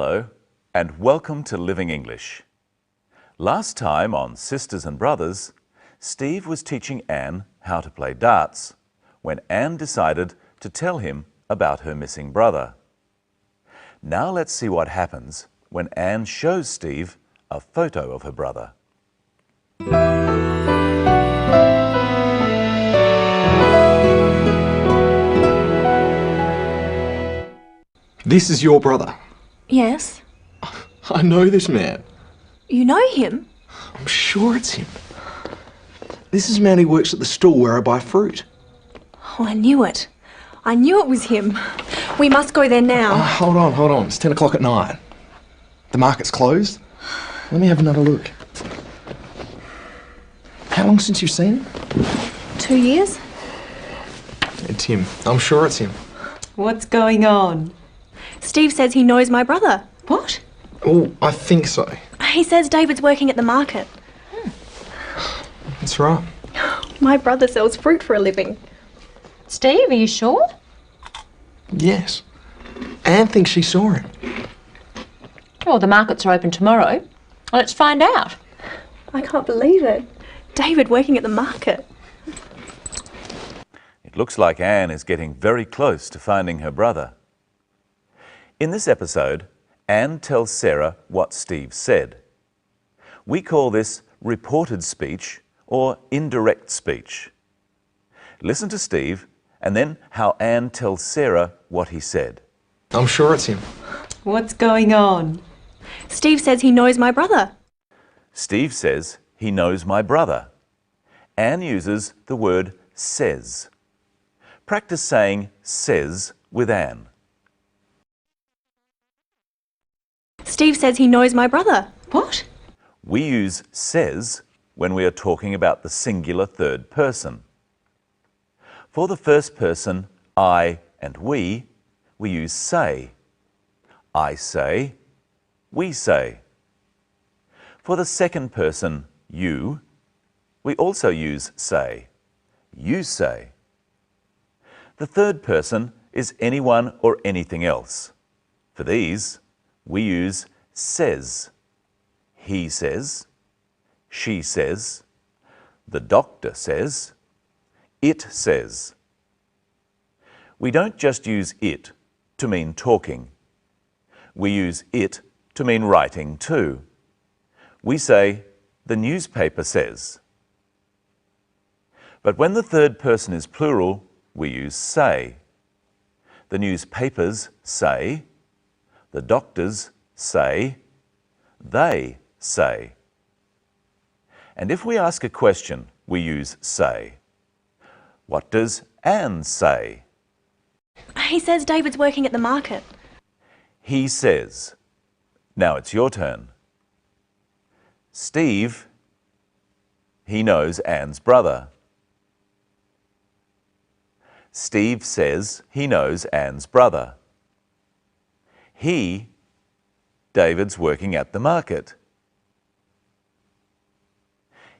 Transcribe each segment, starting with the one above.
Hello, and welcome to Living English. Last time on Sisters and Brothers, Steve was teaching Anne how to play darts when Anne decided to tell him about her missing brother. Now let's see what happens when Anne shows Steve a photo of her brother. This is your brother. Yes. I know this man. You know him? I'm sure it's him. This is a man who works at the stall where I buy fruit. Oh, I knew it. I knew it was him. We must go there now. Hold on. It's 10 o'clock at night. The market's closed. Let me have another look. How long since you've seen him? 2 years? It's him. I'm sure it's him. What's going on? Steve says he knows my brother. What? Oh, I think so. He says David's working at the market. That's right. My brother sells fruit for a living. Steve, are you sure? Yes. Anne thinks she saw him. Well, the markets are open tomorrow. Let's find out. I can't believe it. David working at the market. It looks like Anne is getting very close to finding her brother. In this episode, Anne tells Sarah what Steve said. We call this reported speech or indirect speech. Listen to Steve and then how Anne tells Sarah what he said. I'm sure it's him. What's going on? Steve says he knows my brother. Steve says he knows my brother. Anne uses the word says. Practice saying says with Anne. Steve says he knows my brother. What? We use says when we are talking about the singular third person. For the first person, I and we use say. I say, we say. For the second person, you, we also use say. You say. The third person is anyone or anything else. For these, we use says. He says, she says, the doctor says, it says. We don't just use it to mean talking. We use it to mean writing too. We say, the newspaper says. But when the third person is plural, we use say. The newspapers say, the doctors say, they say. And if we ask a question, we use say. What does Anne say? He says David's working at the market. He says. Now it's your turn. Steve, he knows Anne's brother. Steve says he knows Anne's brother. He, David's working at the market.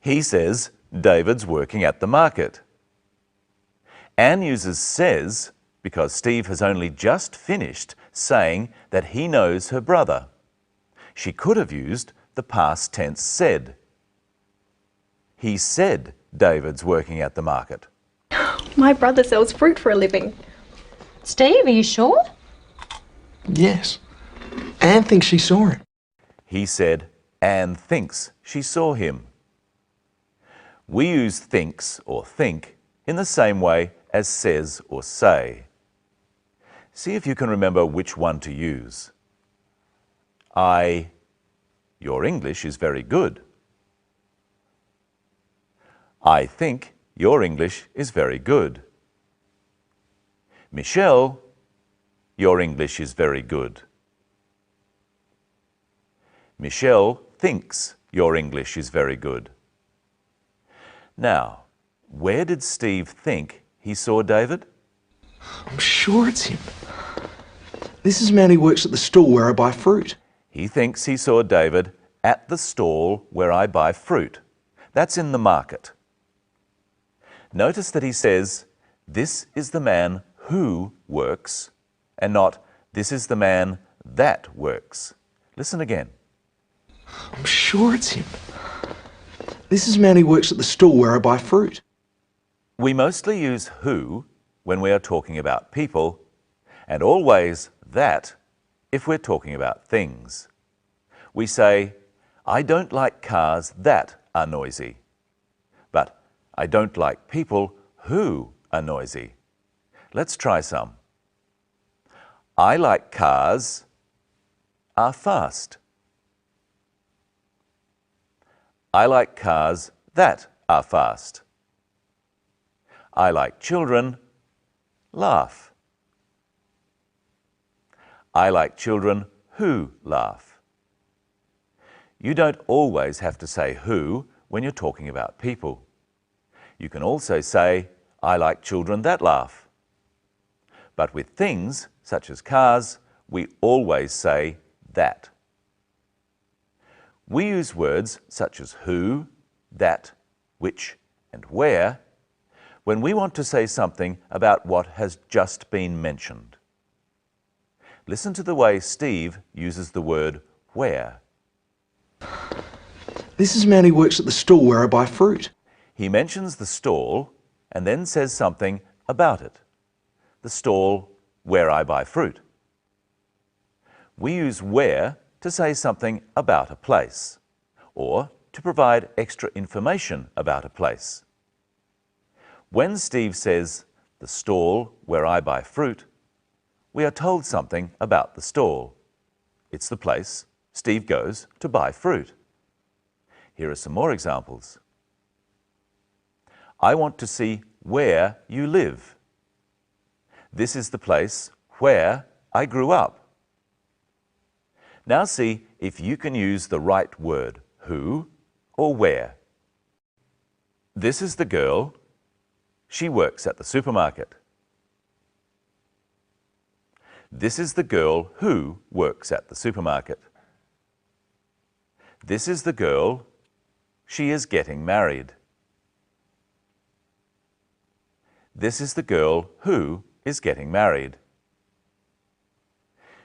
He says David's working at the market. Anne uses says because Steve has only just finished saying that he knows her brother. She could have used the past tense said. He said David's working at the market. My brother sells fruit for a living. Steve, are you sure? Yes. Anne thinks she saw him. He said Anne thinks she saw him. We use thinks or think in the same way as says or say. See if you can remember which one to use. Your English is very good. I think your English is very good. Michelle, your English is very good. Michelle thinks your English is very good. Now, where did Steve think he saw David? I'm sure it's him. This is a man who works at the stall where I buy fruit. He thinks he saw David at the stall where I buy fruit. That's in the market. Notice that he says, this is the man who works, and not, this is the man that works. Listen again. I'm sure it's him. This is man who works at the stall where I buy fruit. We mostly use who when we are talking about people, and always that if we're talking about things. We say, I don't like cars that are noisy, but I don't like people who are noisy. Let's try some. I like cars are fast. I like cars that are fast. I like children laugh. I like children who laugh. You don't always have to say who when you're talking about people. You can also say, I like children that laugh. But with things, such as cars, we always say that. We use words such as who, that, which, and where when we want to say something about what has just been mentioned. Listen to the way Steve uses the word where. This is man who works at the stall where I buy fruit. He mentions the stall and then says something about it. The stall where I buy fruit. We use where to say something about a place, or to provide extra information about a place. When Steve says, the stall where I buy fruit, we are told something about the stall. It's the place Steve goes to buy fruit. Here are some more examples. I want to see where you live. This is the place where I grew up. Now see if you can use the right word, who or where. This is the girl. She works at the supermarket. This is the girl who works at the supermarket. This is the girl. She is getting married. This is the girl who is getting married.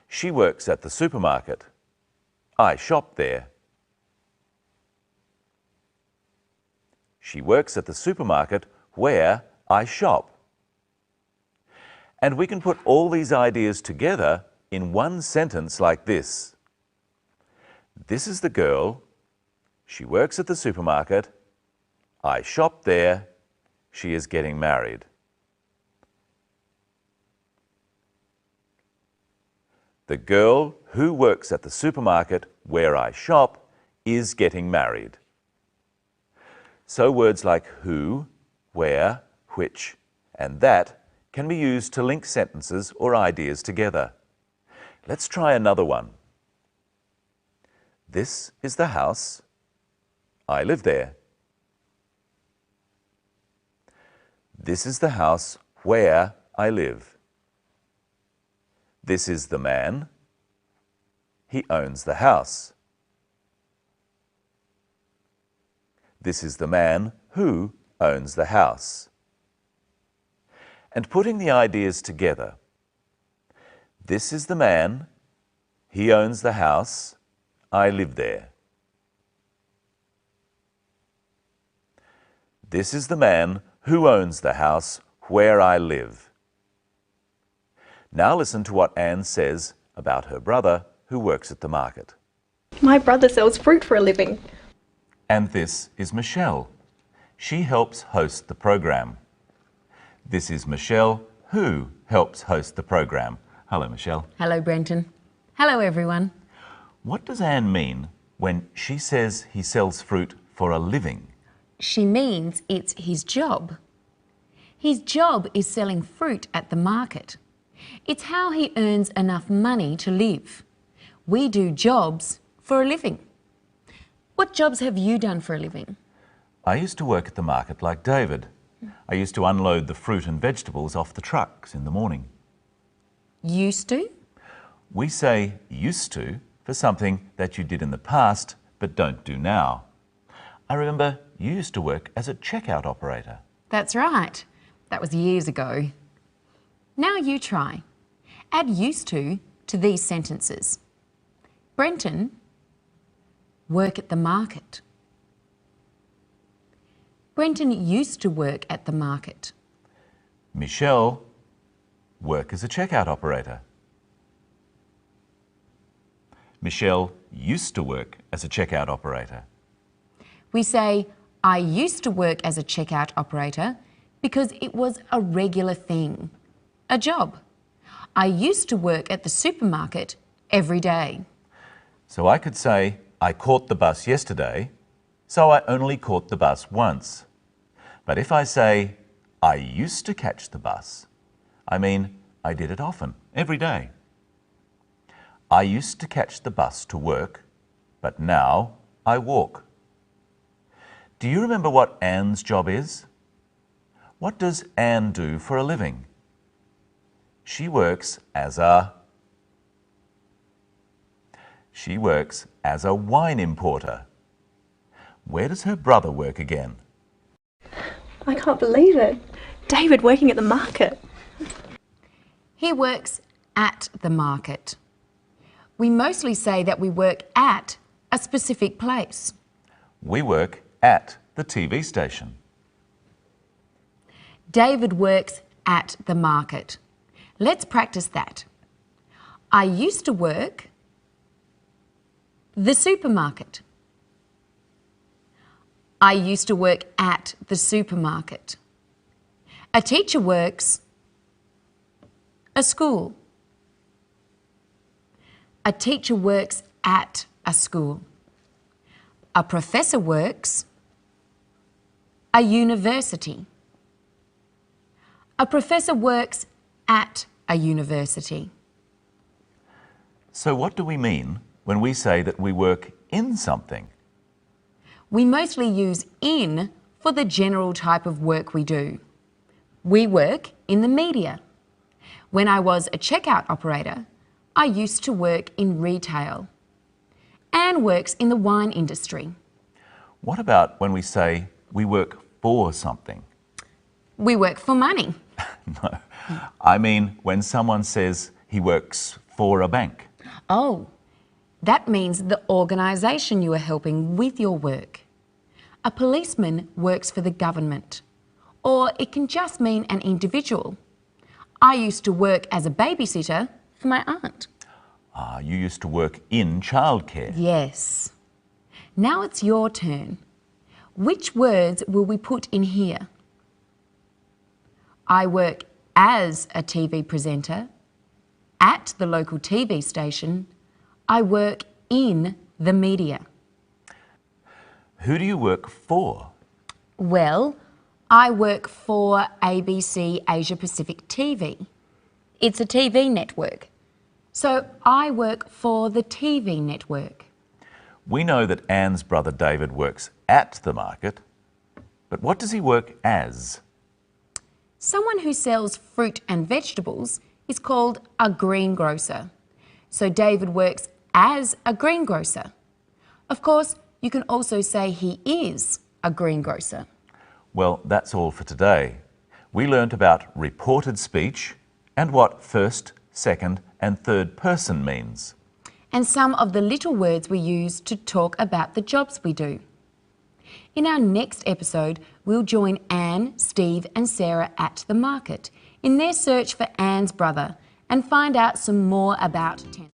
She works at the supermarket. I shop there. She works at the supermarket where I shop. And we can put all these ideas together in one sentence like this. This is the girl. She works at the supermarket. I shop there. She is getting married. The girl who works at the supermarket where I shop is getting married. So words like who, where, which, and that can be used to link sentences or ideas together. Let's try another one. This is the house. I live there. This is the house where I live. This is the man. He owns the house. This is the man who owns the house. And putting the ideas together. This is the man. He owns the house. I live there. This is the man who owns the house where I live. Now listen to what Anne says about her brother who works at the market. My brother sells fruit for a living. And this is Michelle. She helps host the program. This is Michelle who helps host the program. Hello, Michelle. Hello, Brenton. Hello, everyone. What does Anne mean when she says he sells fruit for a living? She means it's his job. His job is selling fruit at the market. It's how he earns enough money to live. We do jobs for a living. What jobs have you done for a living? I used to work at the market like David. I used to unload the fruit and vegetables off the trucks in the morning. Used to? We say used to for something that you did in the past but don't do now. I remember you used to work as a checkout operator. That's right. That was years ago. Now you try. Add used to to these sentences. Brenton, work at the market. Brenton used to work at the market. Michelle, work as a checkout operator. Michelle used to work as a checkout operator. We say, I used to work as a checkout operator because it was a regular thing, a job. I used to work at the supermarket every day. So I could say, I caught the bus yesterday, so I only caught the bus once. But if I say, I used to catch the bus, I mean I did it often, every day. I used to catch the bus to work, but now I walk. Do you remember what Anne's job is? What does Anne do for a living? She works as a wine importer. Where does her brother work again? I can't believe it. David working at the market. He works at the market. We mostly say that we work at a specific place. We work at the TV station. David works at the market. Let's practice that. I used to work the supermarket. I used to work at the supermarket. A teacher works a school. A teacher works at a school. A professor works a university. A professor works at a university. So what do we mean when we say that we work in something? We mostly use in for the general type of work we do. We work in the media. When I was a checkout operator, I used to work in retail. Anne works in the wine industry. What about when we say we work for something? We work for money. No, I mean when someone says he works for a bank. Oh, that means the organisation you are helping with your work. A policeman works for the government. Or it can just mean an individual. I used to work as a babysitter for my aunt. You used to work in childcare. Yes. Now it's your turn. Which words will we put in here? I work as a TV presenter at the local TV station. I work in the media. Who do you work for? Well, I work for ABC Asia Pacific TV. It's a TV network. So I work for the TV network. We know that Anne's brother David works at the market, but what does he work as? Someone who sells fruit and vegetables is called a greengrocer. So David works as a greengrocer. Of course, you can also say he is a greengrocer. Well, that's all for today. We learnt about reported speech and what first, second and third person means. And some of the little words we use to talk about the jobs we do. In our next episode, we'll join Anne, Steve and Sarah at the market in their search for Anne's brother and find out some more about tense.